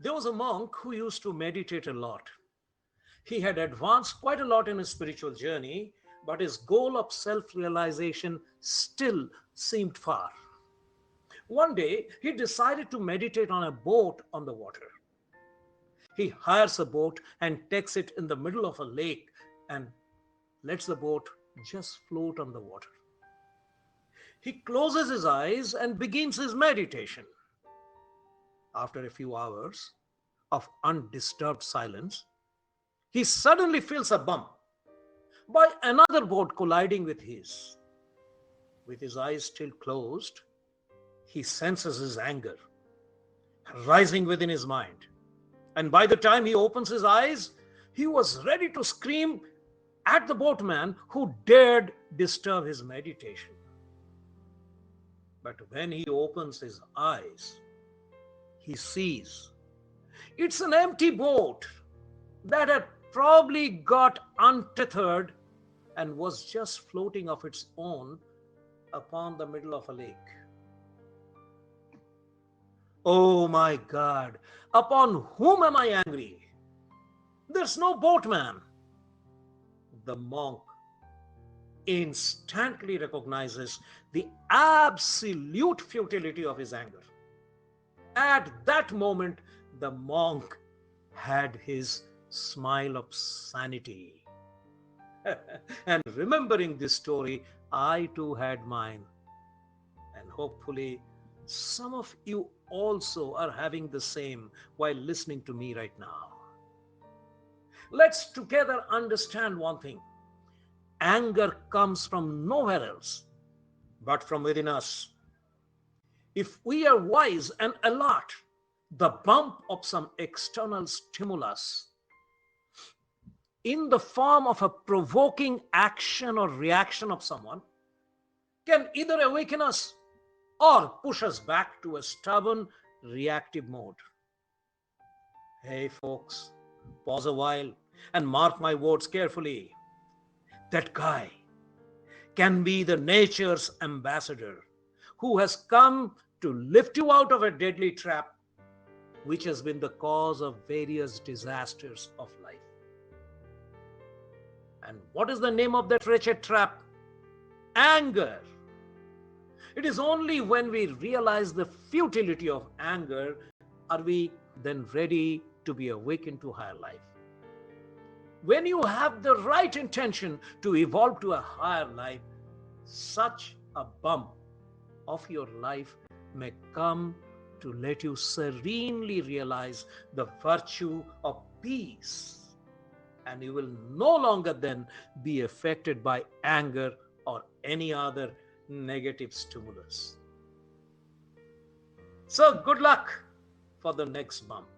There was a monk who used to meditate a lot. He had advanced quite a lot in his spiritual journey, but his goal of self realization still seemed far. One day, he decided to meditate on a boat on the water. He hires a boat and takes it in the middle of a lake and lets the boat just float on the water. He closes his eyes and begins his meditation. After a few hours of undisturbed silence, he suddenly feels a bump by another boat colliding with his. With his eyes still closed, he senses his anger rising within his mind. And by the time he opens his eyes, he was ready to scream at the boatman who dared disturb his meditation. But when he opens his eyes, he sees it's an empty boat that had probably got untethered and was just floating of its own upon the middle of a lake. Oh my God, upon whom am I angry? There's no boatman. The monk instantly recognizes the absolute futility of his anger. At that moment, the monk had his smile of sanity. And remembering this story, I too had mine. And hopefully, some of you also are having the same while listening to me right now. Let's together understand one thing: anger comes from nowhere else but from within us. If we are wise and alert, the bump of some external stimulus in the form of a provoking action or reaction of someone can either awaken us or push us back to a stubborn reactive mode. Hey, folks, pause a while and mark my words carefully. That guy can be the nature's ambassador who has come to lift you out of a deadly trap which has been the cause of various disasters of life. And what is the name of that wretched trap? Anger. It is only when we realize the futility of anger are we then ready to be awakened to higher life. When you have the right intention to evolve to a higher life, such a bump of your life may come to let you serenely realize the virtue of peace, and you will no longer then be affected by anger or any other negative stimulus. So, good luck for the next bump.